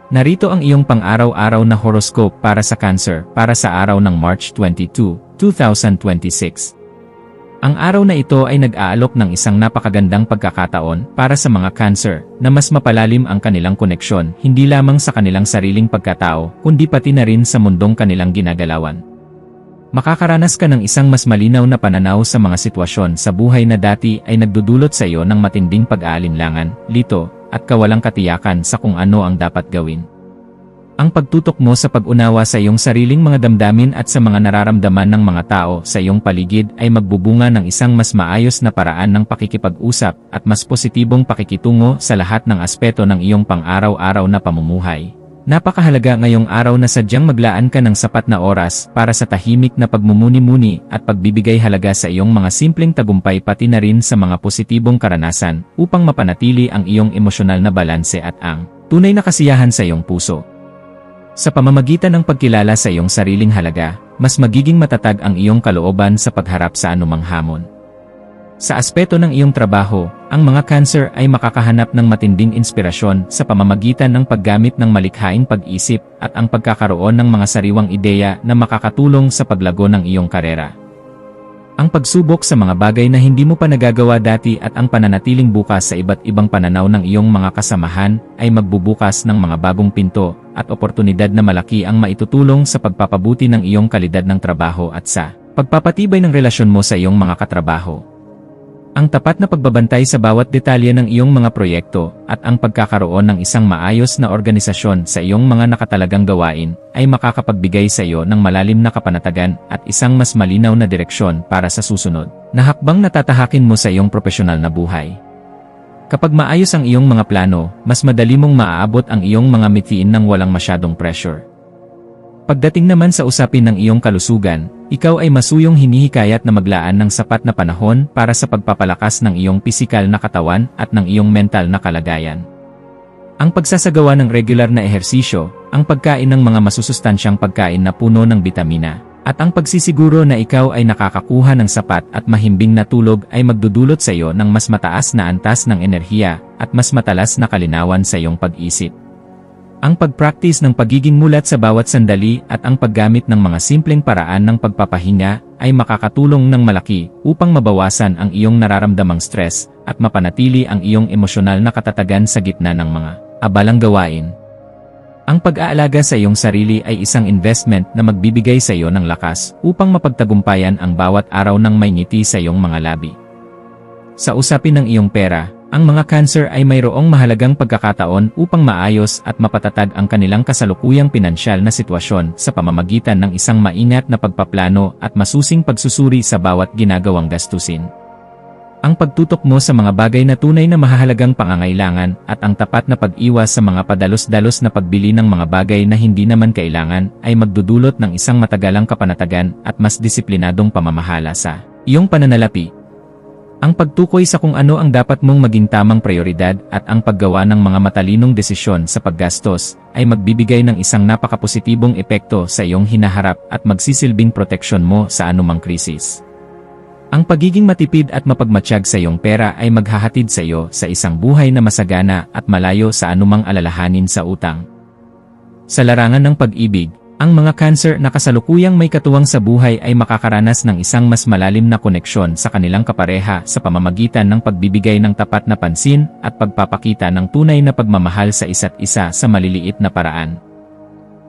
Narito ang iyong pang-araw-araw na horoscope para sa Cancer para sa araw ng March 22, 2026. Ang araw na ito ay nag-aalok ng isang napakagandang pagkakataon para sa mga Cancer na mas mapalalim ang kanilang koneksyon hindi lamang sa kanilang sariling pagkatao kundi pati na rin sa mundong kanilang ginagalawan. Makakaranas ka ng isang mas malinaw na pananaw sa mga sitwasyon sa buhay na dati ay nagdudulot sa iyo ng matinding pag-aalinlangan, lito, at kawalang katiyakan sa kung ano ang dapat gawin. Ang pagtutok mo sa pag-unawa sa iyong sariling mga damdamin at sa mga nararamdaman ng mga tao sa iyong paligid ay magbubunga ng isang mas maayos na paraan ng pakikipag-usap at mas positibong pakikitungo sa lahat ng aspeto ng iyong pang-araw-araw na pamumuhay. Napakahalaga ngayong araw na sadyang maglaan ka ng sapat na oras para sa tahimik na pagmumuni-muni at pagbibigay halaga sa iyong mga simpleng tagumpay pati na rin sa mga positibong karanasan upang mapanatili ang iyong emosyonal na balanse at ang tunay na kasiyahan sa iyong puso. Sa pamamagitan ng pagkilala sa iyong sariling halaga, mas magiging matatag ang iyong kalooban sa pagharap sa anumang hamon. Sa aspeto ng iyong trabaho, ang mga Cancer ay makakahanap ng matinding inspirasyon sa pamamagitan ng paggamit ng malikhaing pag-isip at ang pagkakaroon ng mga sariwang ideya na makakatulong sa paglago ng iyong karera. Ang pagsubok sa mga bagay na hindi mo pa nagagawa dati at ang pananatiling bukas sa iba't ibang pananaw ng iyong mga kasamahan ay magbubukas ng mga bagong pinto at oportunidad na malaki ang maitutulong sa pagpapabuti ng iyong kalidad ng trabaho at sa pagpapatibay ng relasyon mo sa iyong mga katrabaho. Ang tapat na pagbabantay sa bawat detalye ng iyong mga proyekto at ang pagkakaroon ng isang maayos na organisasyon sa iyong mga nakatalagang gawain ay makakapagbigay sa iyo ng malalim na kapanatagan at isang mas malinaw na direksyon para sa susunod na hakbang na tatahakin mo sa iyong propesyonal na buhay. Kapag maayos ang iyong mga plano, mas madali mong maaabot ang iyong mga mithiin ng walang masyadong pressure. Pagdating naman sa usapin ng iyong kalusugan, ikaw ay masuyong hinihikayat na maglaan ng sapat na panahon para sa pagpapalakas ng iyong pisikal na katawan at ng iyong mental na kalagayan. Ang pagsasagawa ng regular na ehersisyo, ang pagkain ng mga masusustansyang pagkain na puno ng bitamina, at ang pagsisiguro na ikaw ay nakakakuha ng sapat at mahimbing na tulog ay magdudulot sa iyo ng mas mataas na antas ng enerhiya at mas matalas na kalinawan sa iyong pag-isip. Ang pag-practice ng pagiging mulat sa bawat sandali at ang paggamit ng mga simpleng paraan ng pagpapahinga ay makakatulong ng malaki upang mabawasan ang iyong nararamdamang stress at mapanatili ang iyong emosyonal na katatagan sa gitna ng mga abalang gawain. Ang pag-aalaga sa iyong sarili ay isang investment na magbibigay sa iyo ng lakas upang mapagtagumpayan ang bawat araw ng may ngiti sa iyong mga labi. Sa usapin ng iyong pera, ang mga Cancer ay mayroong mahalagang pagkakataon upang maayos at mapatatag ang kanilang kasalukuyang pinansyal na sitwasyon sa pamamagitan ng isang maingat na pagpaplano at masusing pagsusuri sa bawat ginagawang gastusin. Ang pagtutok mo sa mga bagay na tunay na mahahalagang pangangailangan at ang tapat na pag-iwas sa mga padalos-dalos na pagbili ng mga bagay na hindi naman kailangan ay magdudulot ng isang matagalang kapanatagan at mas disiplinadong pamamahala sa iyong pananalapi. Ang pagtukoy sa kung ano ang dapat mong maging tamang prioridad at ang paggawa ng mga matalinong desisyon sa paggastos ay magbibigay ng isang napakapositibong epekto sa iyong hinaharap at magsisilbing proteksyon mo sa anumang krisis. Ang pagiging matipid at mapagmatsyag sa iyong pera ay maghahatid sa iyo sa isang buhay na masagana at malayo sa anumang alalahanin sa utang. Sa larangan ng pag-ibig, ang mga Cancer na kasalukuyang may katuwang sa buhay ay makakaranas ng isang mas malalim na koneksyon sa kanilang kapareha sa pamamagitan ng pagbibigay ng tapat na pansin at pagpapakita ng tunay na pagmamahal sa isa't isa sa maliliit na paraan.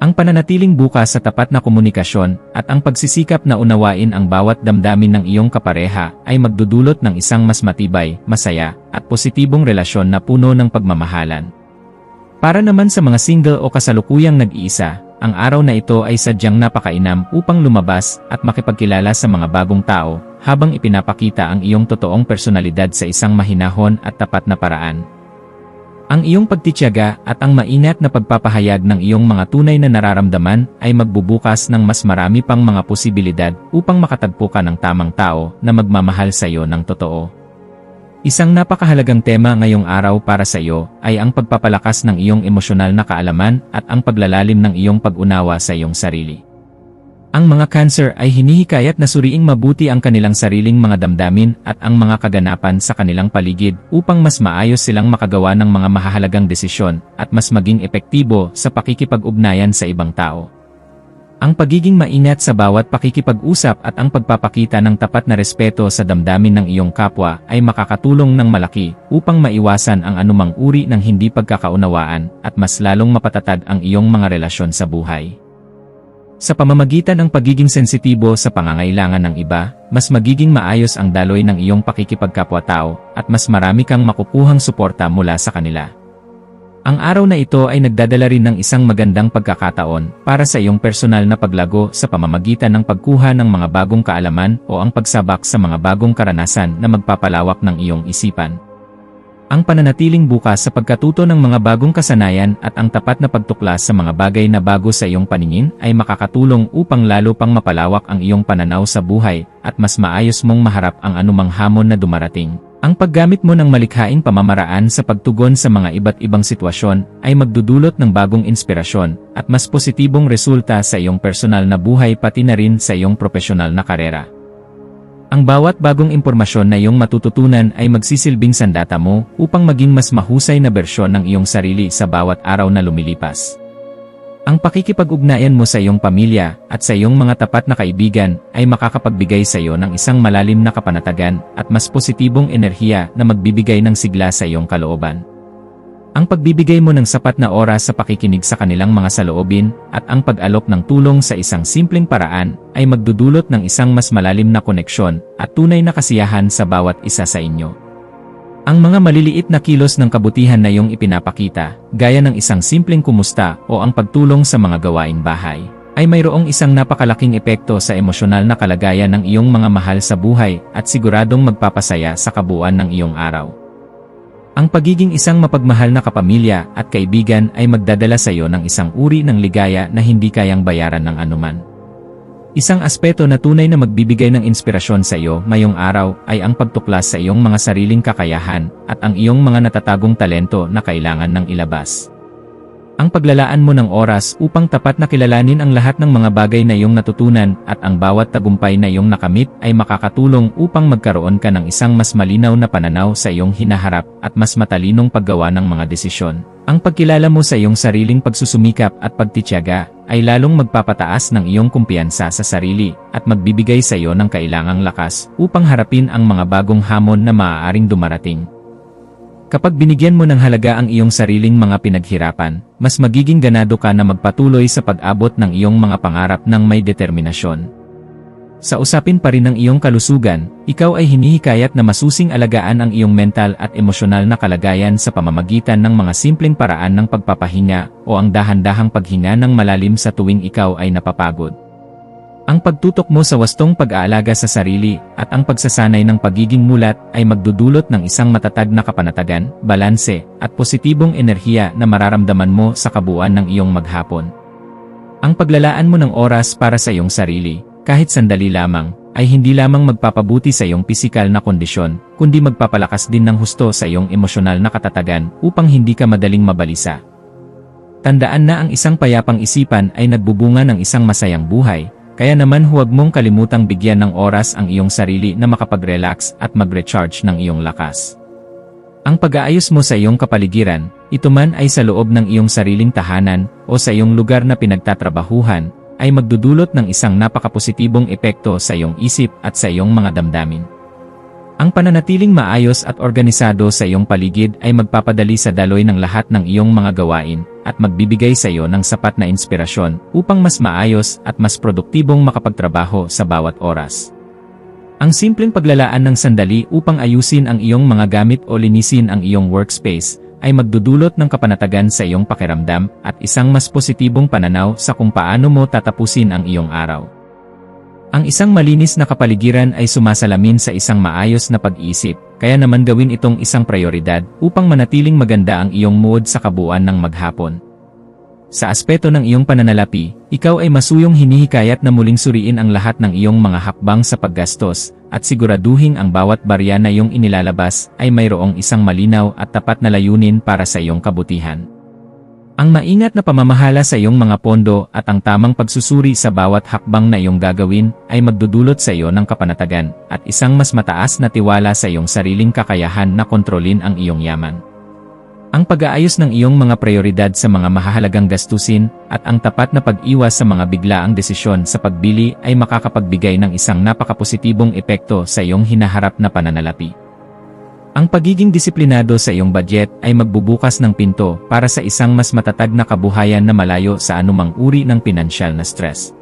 Ang pananatiling bukas sa tapat na komunikasyon at ang pagsisikap na unawain ang bawat damdamin ng iyong kapareha ay magdudulot ng isang mas matibay, masaya, at positibong relasyon na puno ng pagmamahalan. Para naman sa mga single o kasalukuyang nag-iisa, ang araw na ito ay sadyang napakainam upang lumabas at makipagkilala sa mga bagong tao habang ipinapakita ang iyong totoong personalidad sa isang mahinahon at tapat na paraan. Ang iyong pagtitiyaga at ang maingat na pagpapahayag ng iyong mga tunay na nararamdaman ay magbubukas ng mas marami pang mga posibilidad upang makatagpo ka ng tamang tao na magmamahal sa iyo ng totoo. Isang napakahalagang tema ngayong araw para sa iyo ay ang pagpapalakas ng iyong emosyonal na kaalaman at ang paglalalim ng iyong pag-unawa sa iyong sarili. Ang mga Cancer ay hinihikayat na suriing mabuti ang kanilang sariling mga damdamin at ang mga kaganapan sa kanilang paligid upang mas maayos silang makagawa ng mga mahahalagang desisyon at mas maging epektibo sa pakikipag-ugnayan sa ibang tao. Ang pagiging maingat sa bawat pakikipag-usap at ang pagpapakita ng tapat na respeto sa damdamin ng iyong kapwa ay makakatulong ng malaki upang maiwasan ang anumang uri ng hindi pagkakaunawaan at mas lalong mapatatag ang iyong mga relasyon sa buhay. Sa pamamagitan ng pagiging sensitibo sa pangangailangan ng iba, mas magiging maayos ang daloy ng iyong pakikipagkapwa-tao at mas marami kang makukuhang suporta mula sa kanila. Ang araw na ito ay nagdadala rin ng isang magandang pagkakataon para sa iyong personal na paglago sa pamamagitan ng pagkuha ng mga bagong kaalaman o ang pagsabak sa mga bagong karanasan na magpapalawak ng iyong isipan. Ang pananatiling bukas sa pagkatuto ng mga bagong kasanayan at ang tapat na pagtuklas sa mga bagay na bago sa iyong paningin ay makakatulong upang lalo pang mapalawak ang iyong pananaw sa buhay at mas maayos mong maharap ang anumang hamon na dumarating. Ang paggamit mo ng malikhaing pamamaraan sa pagtugon sa mga iba't ibang sitwasyon ay magdudulot ng bagong inspirasyon at mas positibong resulta sa iyong personal na buhay pati na rin sa iyong profesional na karera. Ang bawat bagong impormasyon na iyong matututunan ay magsisilbing sandata mo upang maging mas mahusay na bersyon ng iyong sarili sa bawat araw na lumilipas. Ang pakikipag-ugnayan mo sa iyong pamilya at sa iyong mga tapat na kaibigan ay makakapagbigay sa iyo ng isang malalim na kapanatagan at mas positibong enerhiya na magbibigay ng sigla sa iyong kalooban. Ang pagbibigay mo ng sapat na oras sa pakikinig sa kanilang mga saloobin at ang pag-alok ng tulong sa isang simpleng paraan ay magdudulot ng isang mas malalim na koneksyon at tunay na kasiyahan sa bawat isa sa inyo. Ang mga maliliit na kilos ng kabutihan na iyong ipinapakita, gaya ng isang simpleng kumusta o ang pagtulong sa mga gawaing bahay, ay mayroong isang napakalaking epekto sa emosyonal na kalagayan ng iyong mga mahal sa buhay at siguradong magpapasaya sa kabuuan ng iyong araw. Ang pagiging isang mapagmahal na kapamilya at kaibigan ay magdadala sa iyo ng isang uri ng ligaya na hindi kayang bayaran ng anuman. Isang aspeto na tunay na magbibigay ng inspirasyon sa iyo ngayong araw ay ang pagtuklas sa iyong mga sariling kakayahan at ang iyong mga natatagong talento na kailangan ng ilabas. Ang paglalaan mo ng oras upang tapat na kilalanin ang lahat ng mga bagay na iyong natutunan at ang bawat tagumpay na iyong nakamit ay makakatulong upang magkaroon ka ng isang mas malinaw na pananaw sa iyong hinaharap at mas matalinong paggawa ng mga desisyon. Ang pagkilala mo sa iyong sariling pagsusumikap at pagtitiyaga ay lalong magpapataas ng iyong kumpiyansa sa sarili at magbibigay sa iyo ng kailangang lakas upang harapin ang mga bagong hamon na maaaring dumarating. Kapag binigyan mo ng halaga ang iyong sariling mga pinaghirapan, mas magiging ganado ka na magpatuloy sa pag-abot ng iyong mga pangarap ng may determinasyon. Sa usapin pa rin ng iyong kalusugan, ikaw ay hinihikayat na masusing alagaan ang iyong mental at emosyonal na kalagayan sa pamamagitan ng mga simpleng paraan ng pagpapahinga o ang dahan-dahang paghinga ng malalim sa tuwing ikaw ay napapagod. Ang pagtutok mo sa wastong pag-aalaga sa sarili at ang pagsasanay ng pagiging mulat ay magdudulot ng isang matatag na kapanatagan, balanse, at positibong enerhiya na mararamdaman mo sa kabuuan ng iyong maghapon. Ang paglalaan mo ng oras para sa iyong sarili, kahit sandali lamang, ay hindi lamang magpapabuti sa iyong pisikal na kondisyon, kundi magpapalakas din ng husto sa iyong emosyonal na katatagan upang hindi ka madaling mabalisa. Tandaan na ang isang payapang isipan ay nagbubunga ng isang masayang buhay. Kaya naman huwag mong kalimutang bigyan ng oras ang iyong sarili na makapag-relax at mag-recharge ng iyong lakas. Ang pag-aayos mo sa iyong kapaligiran, ito man ay sa loob ng iyong sariling tahanan o sa iyong lugar na pinagtatrabahuhan, ay magdudulot ng isang napakapositibong epekto sa iyong isip at sa iyong mga damdamin. Ang pananatiling maayos at organisado sa iyong paligid ay magpapadali sa daloy ng lahat ng iyong mga gawain at magbibigay sa iyo ng sapat na inspirasyon upang mas maayos at mas produktibong makapagtrabaho sa bawat oras. Ang simpleng paglalaan ng sandali upang ayusin ang iyong mga gamit o linisin ang iyong workspace ay magdudulot ng kapanatagan sa iyong pakiramdam at isang mas positibong pananaw sa kung paano mo tatapusin ang iyong araw. Ang isang malinis na kapaligiran ay sumasalamin sa isang maayos na pag-iisip, kaya naman gawin itong isang prioridad upang manatiling maganda ang iyong mood sa kabuuan ng maghapon. Sa aspeto ng iyong pananalapi, ikaw ay masuyong hinihikayat na muling suriin ang lahat ng iyong mga hakbang sa paggastos, at siguraduhin ang bawat barya na iyong inilalabas ay mayroong isang malinaw at tapat na layunin para sa iyong kabutihan. Ang maingat na pamamahala sa iyong mga pondo at ang tamang pagsusuri sa bawat hakbang na iyong gagawin ay magdudulot sa iyo ng kapanatagan at isang mas mataas na tiwala sa iyong sariling kakayahan na kontrolin ang iyong yaman. Ang pag-aayos ng iyong mga prioridad sa mga mahahalagang gastusin at ang tapat na pag-iwas sa mga biglaang desisyon sa pagbili ay makakapagbigay ng isang napakapositibong epekto sa iyong hinaharap na pananalapi. Ang pagiging disiplinado sa iyong budget ay magbubukas ng pinto para sa isang mas matatag na kabuhayan na malayo sa anumang uri ng pinansyal na stress.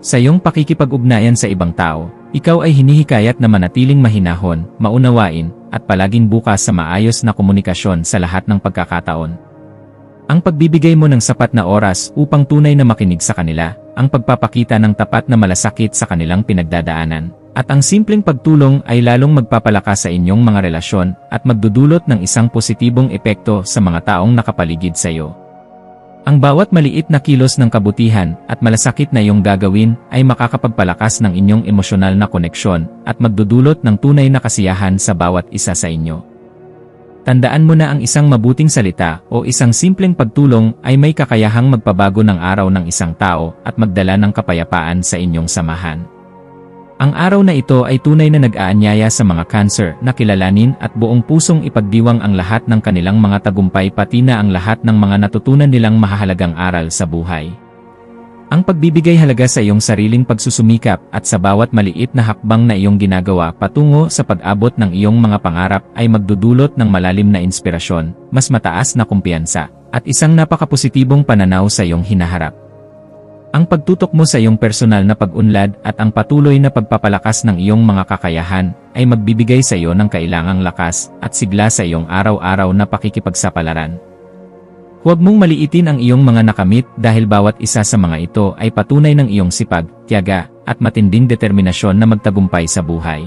Sa iyong pakikipag-ugnayan sa ibang tao, ikaw ay hinihikayat na manatiling mahinahon, maunawain, at palaging bukas sa maayos na komunikasyon sa lahat ng pagkakataon. Ang pagbibigay mo ng sapat na oras upang tunay na makinig sa kanila, ang pagpapakita ng tapat na malasakit sa kanilang pinagdadaanan, at ang simpleng pagtulong ay lalong magpapalakas sa inyong mga relasyon at magdudulot ng isang positibong epekto sa mga taong nakapaligid sa iyo. Ang bawat maliit na kilos ng kabutihan at malasakit na iyong gagawin ay makakapagpalakas ng inyong emosyonal na koneksyon at magdudulot ng tunay na kasiyahan sa bawat isa sa inyo. Tandaan mo na ang isang mabuting salita o isang simpleng pagtulong ay may kakayahang magpabago ng araw ng isang tao at magdala ng kapayapaan sa inyong samahan. Ang araw na ito ay tunay na nag-aanyaya sa mga Cancer na kilalanin at buong pusong ipagdiwang ang lahat ng kanilang mga tagumpay pati na ang lahat ng mga natutunan nilang mahahalagang aral sa buhay. Ang pagbibigay halaga sa iyong sariling pagsusumikap at sa bawat maliit na hakbang na iyong ginagawa patungo sa pag-abot ng iyong mga pangarap ay magdudulot ng malalim na inspirasyon, mas mataas na kumpiyansa, at isang napakapositibong pananaw sa iyong hinaharap. Ang pagtutok mo sa iyong personal na pag-unlad at ang patuloy na pagpapalakas ng iyong mga kakayahan ay magbibigay sa iyo ng kailangang lakas at sigla sa iyong araw-araw na pakikipagsapalaran. Huwag mong maliitin ang iyong mga nakamit dahil bawat isa sa mga ito ay patunay ng iyong sipag, tiyaga, at matinding determinasyon na magtagumpay sa buhay.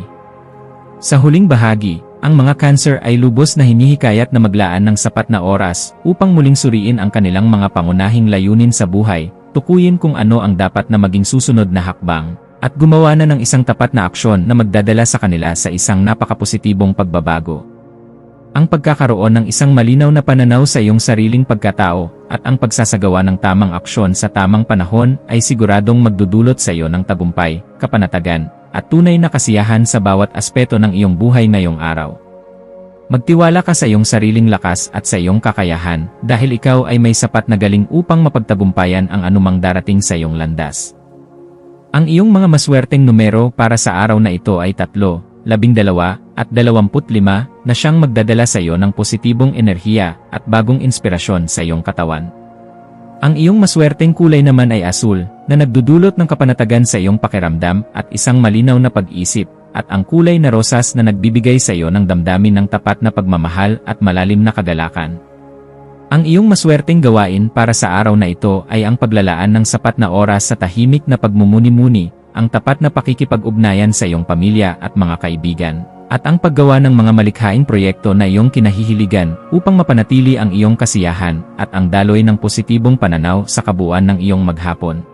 Sa huling bahagi, ang mga Cancer ay lubos na hinihikayat na maglaan ng sapat na oras upang muling suriin ang kanilang mga pangunahing layunin sa buhay, tukuyin kung ano ang dapat na maging susunod na hakbang, at gumawa na ng isang tapat na aksyon na magdadala sa kanila sa isang napakapositibong pagbabago. Ang pagkakaroon ng isang malinaw na pananaw sa iyong sariling pagkatao at ang pagsasagawa ng tamang aksyon sa tamang panahon ay siguradong magdudulot sa iyo ng tagumpay, kapanatagan, at tunay na kasiyahan sa bawat aspeto ng iyong buhay ngayong araw. Magtiwala ka sa iyong sariling lakas at sa iyong kakayahan dahil ikaw ay may sapat na galing upang mapagtagumpayan ang anumang darating sa iyong landas. Ang iyong mga maswerteng numero para sa araw na ito ay 3, 12, at 25 na siyang magdadala sa iyo ng positibong enerhiya at bagong inspirasyon sa iyong katawan. Ang iyong maswerteng kulay naman ay asul na nagdudulot ng kapanatagan sa iyong pakiramdam at isang malinaw na pag-isip, at ang kulay na rosas na nagbibigay sa iyo ng damdamin ng tapat na pagmamahal at malalim na kagalakan. Ang iyong maswerteng gawain para sa araw na ito ay ang paglalaan ng sapat na oras sa tahimik na pagmumuni-muni, ang tapat na pakikipag-ugnayan sa iyong pamilya at mga kaibigan, at ang paggawa ng mga malikhaing proyekto na iyong kinahihiligan upang mapanatili ang iyong kasiyahan at ang daloy ng positibong pananaw sa kabuuan ng iyong maghapon.